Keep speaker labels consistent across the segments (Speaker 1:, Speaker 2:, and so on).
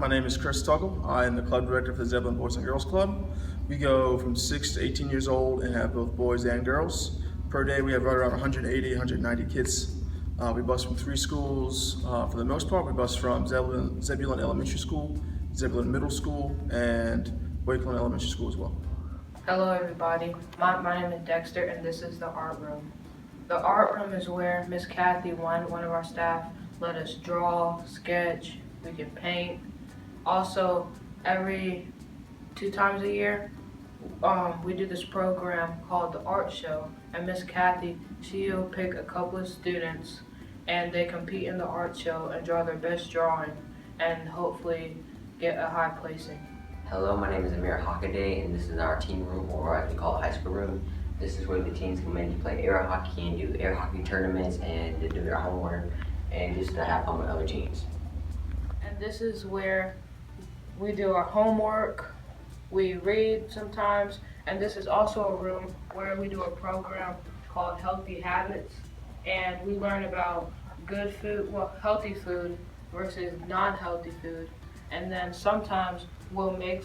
Speaker 1: my name is Chris Tuggle. I am the club director for the Zebulon Boys and Girls Club. We go from 6 to 18 years old and have both boys and girls. Per day we have right around 180, 190 kids. We bus from 3 schools for the most part. We bus from Zebulon Elementary School, Zebulon Middle School, and Wakeland Elementary School as well.
Speaker 2: Hello everybody, my name is Dexter and this is the art room. The art room is where Miss Kathy, one of our staff, let us draw, sketch, we can paint. Also, every 2 times a year, we do this program called the art show, and Miss Kathy, she'll pick a couple of students and they compete in the art show and draw their best drawing and hopefully get a high placing.
Speaker 3: Hello, my name is Amir Hockaday, and this is our team room, or I can call it high school room. This is where the teams come in to play air hockey and do air hockey tournaments and to do their homework and just to have fun with other teams.
Speaker 2: And this is where we do our homework, we read sometimes, and this is also a room where we do a program called Healthy Habits, and we learn about good food, well, healthy food versus non-healthy food. And then sometimes we'll make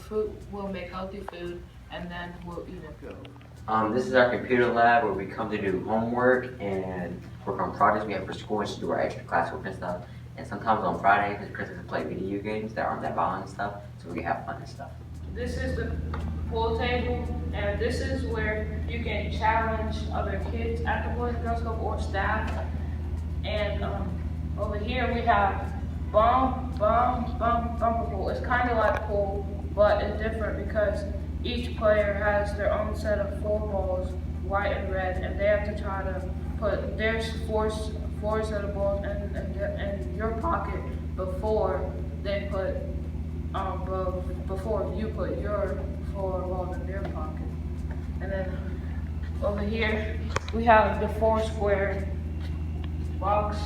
Speaker 2: healthy food, and then we'll eat it.
Speaker 3: This is our computer lab where we come to do homework and work on projects we have for school and to do our extra classwork and stuff. And sometimes on Friday, because Chris has to play video games that aren't that violent and stuff, so we can have fun and stuff.
Speaker 2: This is the pool table, and this is where you can challenge other kids at the Boys and Girls Club or staff. And over here we have bumper pool. It's kind of like pool, but it's different because each player has their own set of 4 balls, white and red, and they have to try to put their four set of balls in your pocket before they put before you put your 4 balls in their pocket. And then over here we have the 4 square box,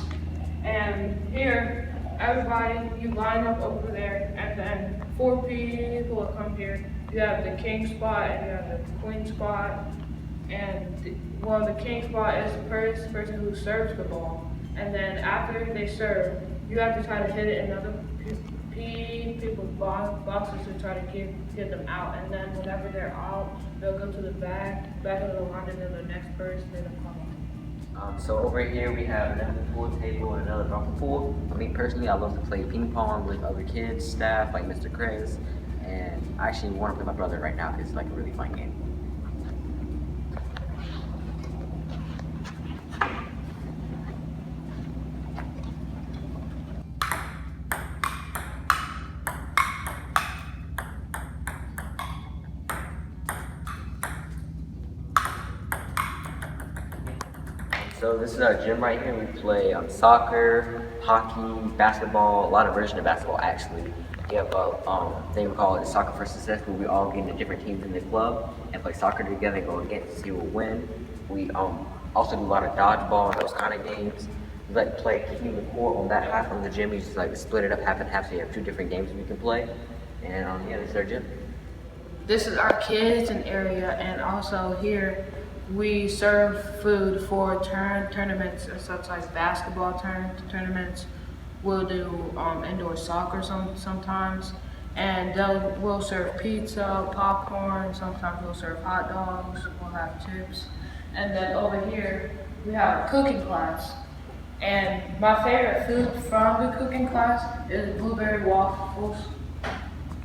Speaker 2: and here everybody, you line up over there, and then 4 people will come here. You have the king spot and you have the queen spot, and the king spot is the person who serves the ball. And then after they serve, you have to try to hit it in other people's boxes to try to get them out. And then whenever they're out, they'll go to the back of the line, and then the next person will come on.
Speaker 3: So over here we have another pool table and another bumper pool. For me personally, I love to play ping pong with other kids, staff like Mr. Chris, and I actually want to play with my brother right now because it's like a really fun game. So this is our gym right here. We play soccer, hockey, basketball, a lot of versions of basketball actually. We have a thing we call it Soccer for Success, where we all get into different teams in the club and play soccer together and go against to see who will win. We also do a lot of dodgeball and those kind of games. We like to play keeping the court on that half of the gym. We just like split it up half and half, so you have 2 different games we can play. And yeah, this is our gym.
Speaker 2: This is our kids area, and also here we serve food for tournaments and such like basketball tournaments. We'll do indoor soccer sometimes, and we'll serve pizza, popcorn, sometimes we'll serve hot dogs, we'll have chips. And then over here we have a cooking class. And my favorite food from the cooking class is blueberry waffles.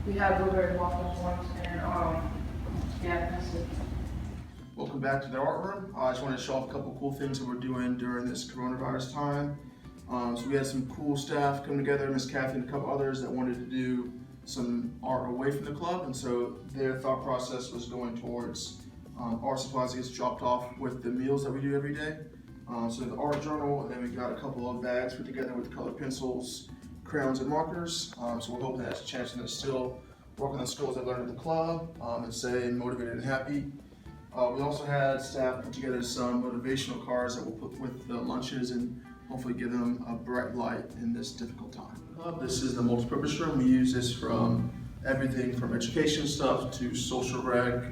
Speaker 2: We had blueberry waffles once, and yeah, that's it.
Speaker 1: Welcome back to the art room. I just wanted to show off a couple cool things that we're doing during this coronavirus time. So we had some cool staff come together, Miss Kathy and a couple others that wanted to do some art away from the club, and so their thought process was going towards art supplies that gets dropped off with the meals that we do every day. So the art journal, and then we got a couple of bags put together with colored pencils, crayons, and markers. So we're hoping that has a chance to still work on the skills they learned at the club and stay motivated and happy. We also had staff put together some motivational cards that we'll put with the lunches and hopefully give them a bright light in this difficult time. This is the multi-purpose room. We use this from everything from education stuff to social rec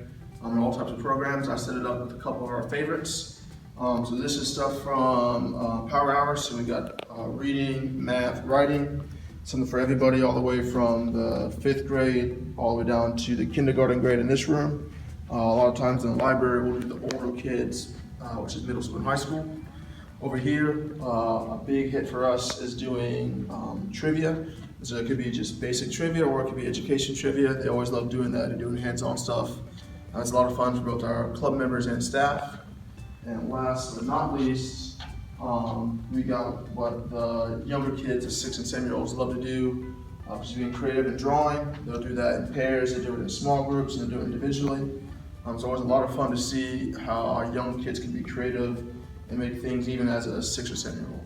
Speaker 1: and all types of programs. I set it up with a couple of our favorites. So this is stuff from Power Hours. So we got reading, math, writing. something for everybody, all the way from the 5th grade all the way down to the kindergarten grade in this room. A lot of times in the library, we'll do the older kids, which is middle school and high school. Over here, a big hit for us is doing trivia. So it could be just basic trivia or it could be education trivia. They always love doing that and doing hands-on stuff. It's a lot of fun for both our club members and staff. And last but not least, we got what the younger kids, the 6 and 7-year-olds, love to do, just being creative and drawing. They'll do that in pairs, they do it in small groups, and they do it individually. It's always a lot of fun to see how our young kids can be creative and make things even as a 6 or 7-year-old.